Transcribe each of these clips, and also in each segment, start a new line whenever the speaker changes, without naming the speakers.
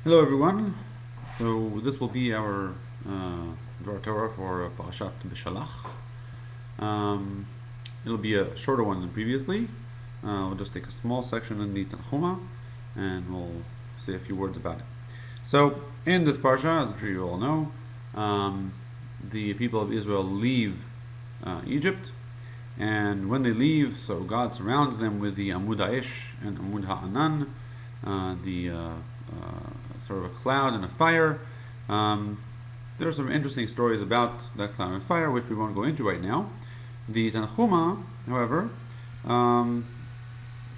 Hello everyone. So this will be our Dvar Torah for Parshat Beshalach. Um, it'll be a shorter one than previously. We'll just take a small section in the Tanchuma and we'll say a few words about it. So in this parsha, as I'm sure you all know, the people of Israel leave Egypt, and when they leave, so God surrounds them with the Amud Ha'esh and Amud Ha'anan, the sort of a cloud and a fire. There are some interesting stories about that cloud and fire, which we won't go into right now. The Tanchuma, however,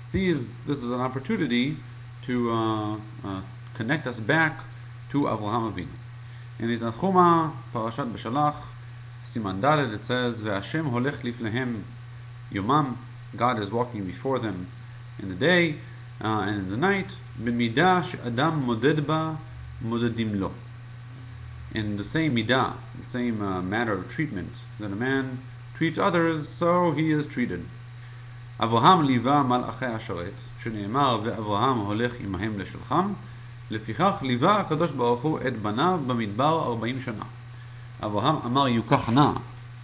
sees this as an opportunity to connect us back to Avraham Avinu. In the Tanchuma, Parshat Beshalach, Siman Daled, it says, "Ve'Hashem holech lifnehem yomam." God is walking before them in the day and in the night. B'midah she'adam moded ba modedim lo. In the same midah, the same matter of treatment that a man treats others, so he is treated. Avraham liva malachei hasharet, shene'emar ve'Avraham holech imahem leshelcham. לפיכך ליווה הקדוש ברוך הוא את בניו במדבר 40 שנה. אברהם אמר יוקח נא,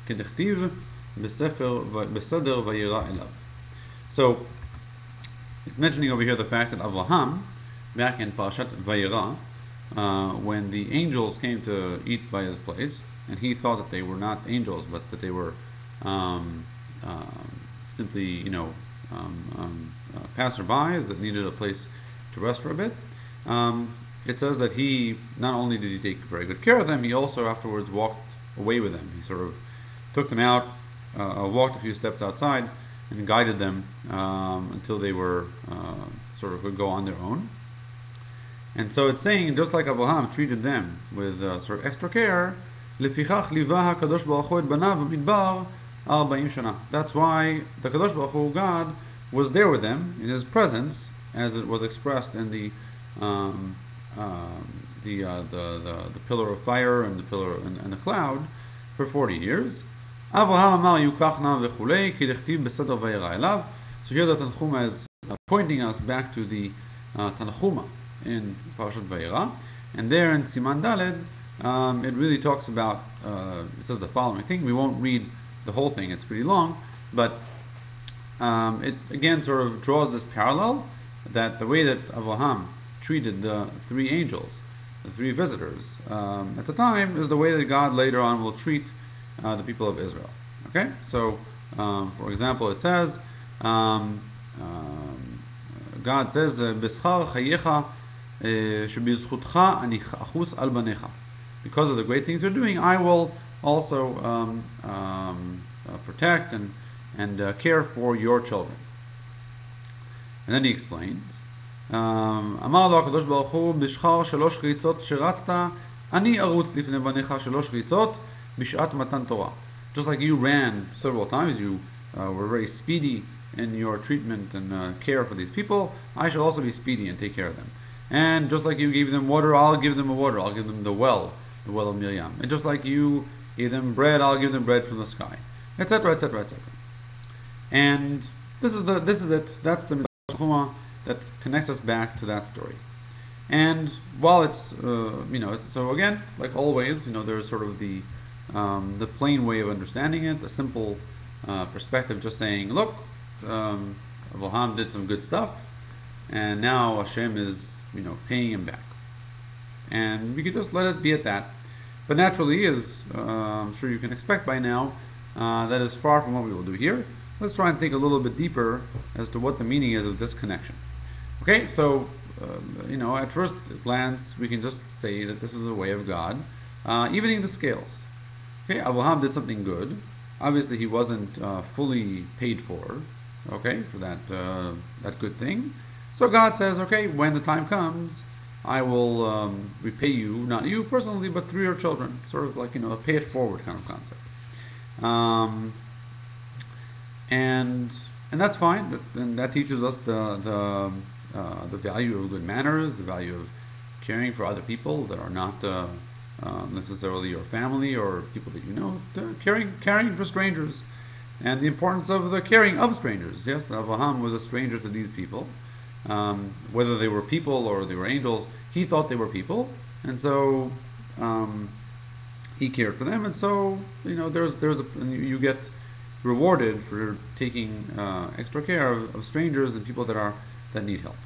כדכתיב בסדר וירא אליו. So, it's mentioning over here the fact that Avraham, back in Parshat Vayera, when the angels came to eat by his place, and he thought that they were not angels, but that they were simply, passerbys that needed a place to rest for a bit, it says that he, not only did he take very good care of them, he also afterwards walked away with them. He sort of took them out, walked a few steps outside, and guided them until they were sort of would go on their own. And so it's saying, just like Avraham treated them with sort of extra care, לפיכך ליווה הקדוש ברוך הוא את בניו במדבר 40 שנה. That's why the Kadosh Baruch Hu, God, was there with them in His presence, as it was expressed in the pillar of fire and the pillar and the cloud for 40 years. Avraham amar yukach na v'chulei ki dechtiv beseder vayera elav. So here the Tanchuma is pointing us back to the Tanchuma in Parshat Vayera, and there in Siman Daled, it really talks about. It says the following thing. We won't read the whole thing; it's pretty long, but it again sort of draws this parallel that the way that Avraham treated the three angels, the three visitors, at the time, is the way that God later on will treat the people of Israel. Okay? So, for example, it says, God says, "B'schar chayecha shebizchutcha ani achus al banecha." Because of the great things you're doing, I will also protect and care for your children. And then he explains, אמר לו הקדוש ברוך הוא בשחר 3 ריצות שרצת אני ארוץ לפני בניך 3 ריצות בשעת מתן תורה. Just like you ran several times, you were very speedy in your treatment and care for these people, I shall also be speedy and take care of them. And just like you gave them water, I'll give them water. I'll give them the well of Miriam. And just like you gave them bread, I'll give them bread from the sky, etc., etc., etc. And this is it. That's the Tanchuma that connects us back to that story. And while it's so again, like always, there's sort of the plain way of understanding it, the simple perspective, just saying, look, Avraham did some good stuff, and now Hashem is paying him back, and we could just let it be at that. But naturally, as I'm sure you can expect by now, that is far from what we will do here. Let's try and think a little bit deeper as to what the meaning is of this connection. Okay, so at first glance, we can just say that this is a way of God evening the scales. Okay, Avraham did something good. Obviously, he wasn't fully paid for. Okay, for that good thing. So God says, okay, when the time comes, I will repay you, not you personally, but through your children. Sort of like a pay it forward kind of concept. And that's fine. And that teaches us the value of good manners, the value of caring for other people that are not necessarily your family or people that you know, caring for strangers, and the importance of the caring of strangers. Yes, Avraham was a stranger to these people, whether they were people or they were angels. He thought they were people, and so he cared for them, and so you get rewarded for taking extra care of strangers and people that need help.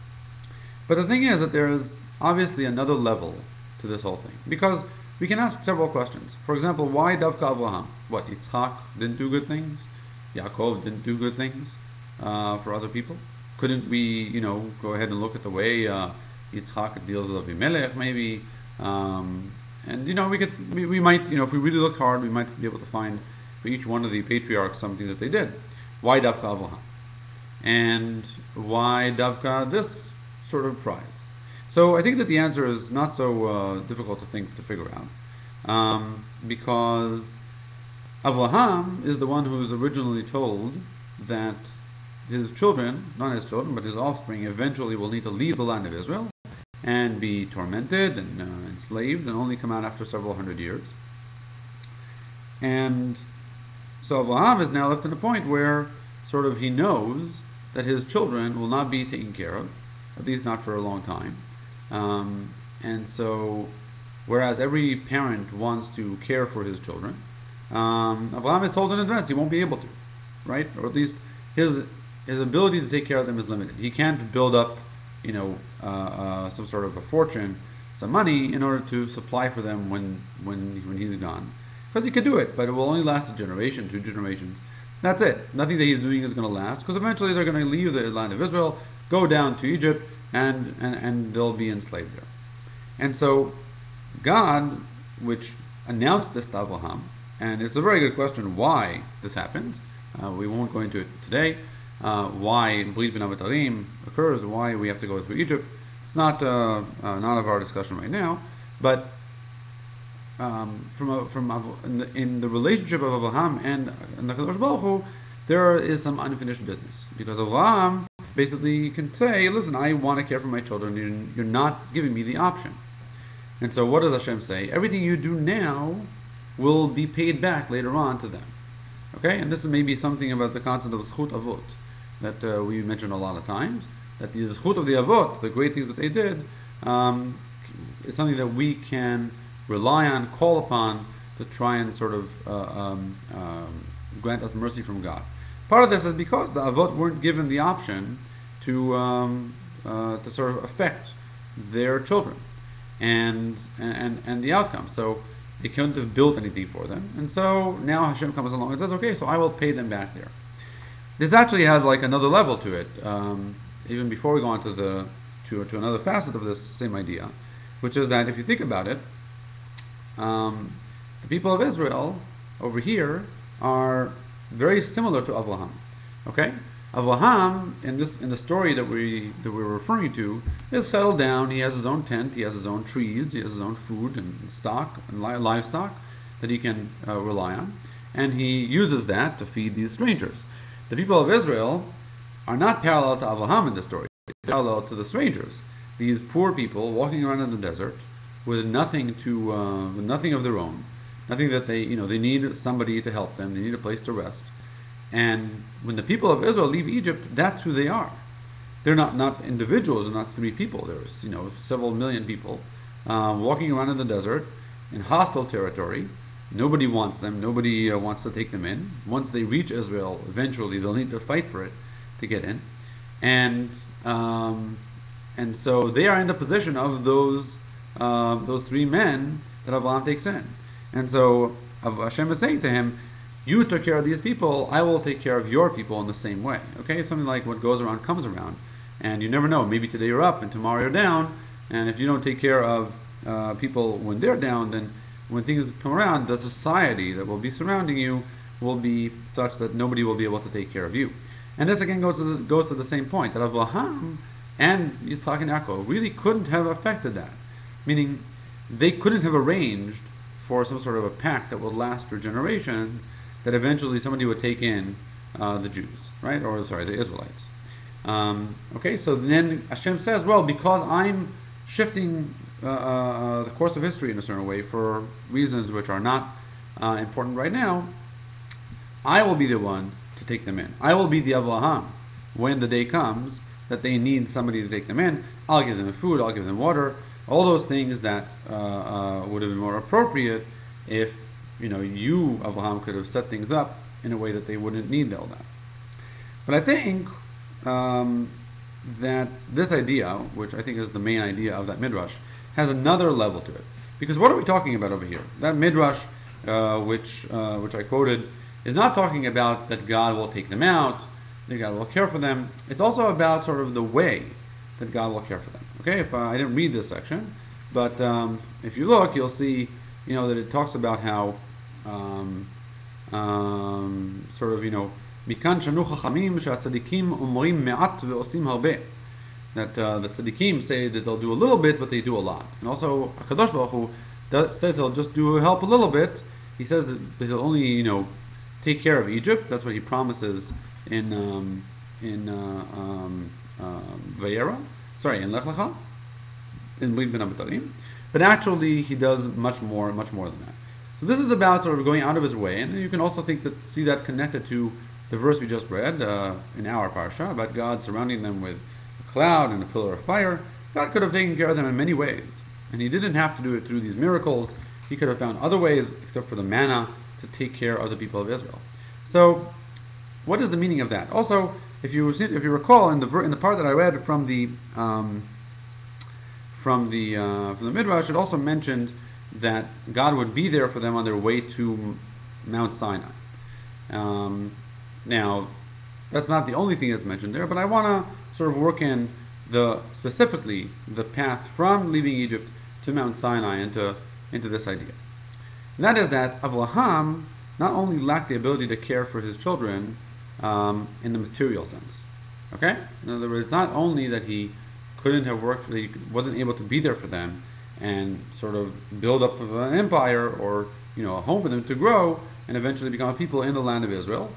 But the thing is that there's obviously another level to this whole thing, because we can ask several questions. For example, why Davka Avraham? What, Yitzchak didn't do good things? Yaakov didn't do good things for other people? Couldn't we, go ahead and look at the way Yitzchak deals with Avimelech, maybe? We might, if we really looked hard, we might be able to find for each one of the patriarchs something that they did. Why Davka Avraham? And why Davka this sort of prize? So I think that the answer is not so difficult to figure out, because Avraham is the one who was originally told that his children, not his children, but his offspring, eventually will need to leave the land of Israel and be tormented and enslaved and only come out after several hundred years. And so Avraham is now left in a point where sort of he knows that his children will not be taken care of, at least not for a long time. And so, whereas every parent wants to care for his children, Avraham is told in advance he won't be able to, right? Or at least his ability to take care of them is limited. He can't build up, some sort of a fortune, some money, in order to supply for them when he's gone. Because he could do it, but it will only last a generation, 2 generations. That's it. Nothing that he's doing is going to last, because eventually they're going to leave the land of Israel, go down to Egypt, and they'll be enslaved there. And so God, which announced this to Avraham, and it's a very good question why this happens. We won't go into it today. Why Brit Ben Avatarim occurs, why we have to go through Egypt. It's not of our discussion right now, but in the relationship of Avraham and the Kadosh Baruch Hu, there is some unfinished business, because Avraham basically can say, listen, I want to care for my children, you're not giving me the option. And so what does Hashem say? Everything you do now will be paid back later on to them. Okay? And this is maybe something about the concept of Zchut Avot that we mentioned a lot of times, that the Zchut of the Avot, the great things that they did, is something that we can rely on, call upon, to try and sort of grant us mercy from God. Part of this is because the Avot weren't given the option to sort of affect their children and the outcome. So they couldn't have built anything for them. And so now Hashem comes along and says, okay, so I will pay them back there. This actually has like another level to it, even before we go on to another facet of this same idea, which is that if you think about it, the people of Israel over here are very similar to Avraham. Okay? Avraham, in the story that we're referring to, is settled down. He has his own tent, he has his own trees, he has his own food and stock and livestock that he can rely on, and he uses that to feed these strangers. The people of Israel are not parallel to Avraham in this story. They're parallel to the strangers. These poor people walking around in the desert with nothing of their own, nothing that they need somebody to help them. They need a place to rest. And when the people of Israel leave Egypt, that's who they are. They're not individuals, they're not 3 people. There's several million people walking around in the desert in hostile territory. Nobody wants them. Nobody wants to take them in. Once they reach Israel, eventually they'll need to fight for it to get in. And so they are in the position of those 3 men that Avraham takes in. And so Hashem is saying to him, you took care of these people, I will take care of your people in the same way. Okay, something like what goes around comes around. And you never know, maybe today you're up and tomorrow you're down. And if you don't take care of people when they're down, then when things come around, the society that will be surrounding you will be such that nobody will be able to take care of you. And this again goes to the same point, that Avraham and Yitzchak and Yaakov really couldn't have affected that. Meaning, they couldn't have arranged for some sort of a pact that would last for generations, that eventually somebody would take in the Jews, right? Or the Israelites. Okay, so then Hashem says, well, because I'm shifting the course of history in a certain way for reasons which are not important right now, I will be the one to take them in. I will be the Avraham when the day comes that they need somebody to take them in. I'll give them food, I'll give them water, all those things that would have been more appropriate if you, Abraham, could have set things up in a way that they wouldn't need all that. But I think that this idea, which I think is the main idea of that midrash, has another level to it. Because what are we talking about over here? That midrash, which I quoted, is not talking about that God will take them out, that God will care for them. It's also about sort of the way that God will care for them. Okay, if I didn't read this section, but if you look, you'll see, that it talks about how sort of, מכאן שנו חכמים שהצדיקים אומרים מעט ועושים הרבה. That the tzaddikim say that they'll do a little bit, but they do a lot. And also, HaKadosh Baruch Hu says he'll just help a little bit. He says that he'll only, take care of Egypt. That's what he promises in Vayera. Sorry, in Lech Lecha, in Brit Ben Abitarim. But actually, he does much more than that. So this is about sort of going out of his way, and you can also see that connected to the verse we just read in our parsha about God surrounding them with a cloud and a pillar of fire. God could have taken care of them in many ways, and he didn't have to do it through these miracles. He could have found other ways, except for the manna, to take care of the people of Israel. So, what is the meaning of that? Also, if you recall in the part that I read from the midrash, it also mentioned that God would be there for them on their way to Mount Sinai. Now, that's not the only thing that's mentioned there, but I want to sort of work in specifically the path from leaving Egypt to Mount Sinai into this idea. And that is that Avraham not only lacked the ability to care for his children in the material sense. Okay? In other words, it's not only that he couldn't have worked, that he wasn't able to be there for them and sort of build up an empire or a home for them to grow and eventually become a people in the land of Israel.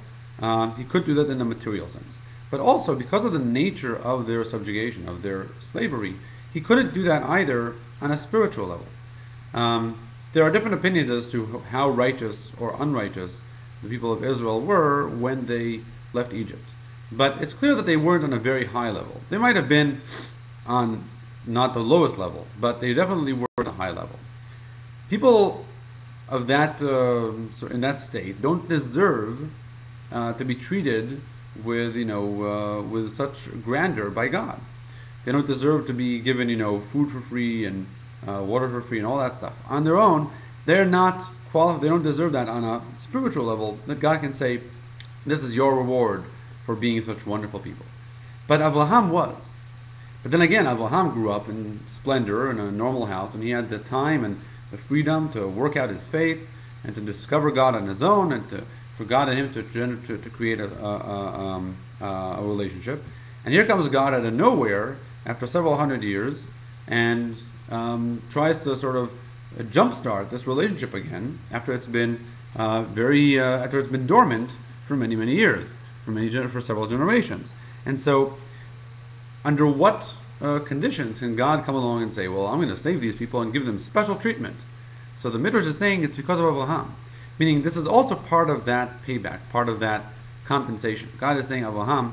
He could do that in a material sense. But also, because of the nature of their subjugation, of their slavery, he couldn't do that either on a spiritual level. There are different opinions as to how righteous or unrighteous the people of Israel were when they left Egypt. But it's clear that they weren't on a very high level. They might have been on not the lowest level, but they definitely were at a high level. People of that in that state don't deserve to be treated with with such grandeur by God. They don't deserve to be given food for free and water for free and all that stuff. On their own, they're not qualified. They don't deserve that on a spiritual level. That God can say, "This is your reward for being such wonderful people." But Avraham was. But then again, Avraham grew up in splendor in a normal house, and he had the time and the freedom to work out his faith and to discover God on his own, and for God and him to create a relationship. And here comes God out of nowhere after several hundred years and tries to sort of jumpstart this relationship again after it's been dormant for many years, for several generations. And so, under what conditions can God come along and say, "Well, I'm going to save these people and give them special treatment"? So the Midrash is saying it's because of Avraham. Meaning, this is also part of that payback, part of that compensation. God is saying, Avraham,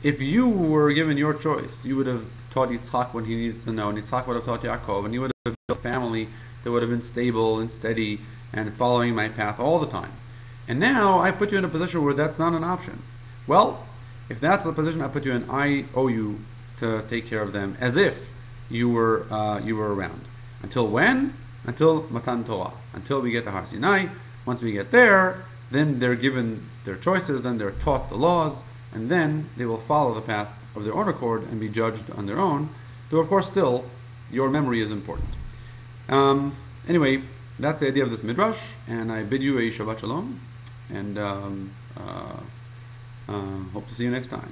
if you were given your choice, you would have taught Yitzchak what he needs to know, and Yitzchak would have taught Yaakov, and you would have built a family that would have been stable and steady and following my path all the time. And now I put you in a position where that's not an option. Well, if that's the position I put you in, I owe you to take care of them as if you were around. Until when? Until Matan Torah. Until we get to Har Sinai. Once we get there, then they're given their choices, then they're taught the laws, and then they will follow the path of their own accord and be judged on their own. Though, of course, still, your memory is important. Anyway, that's the idea of this midrash, and I bid you a Shabbat Shalom, and hope to see you next time.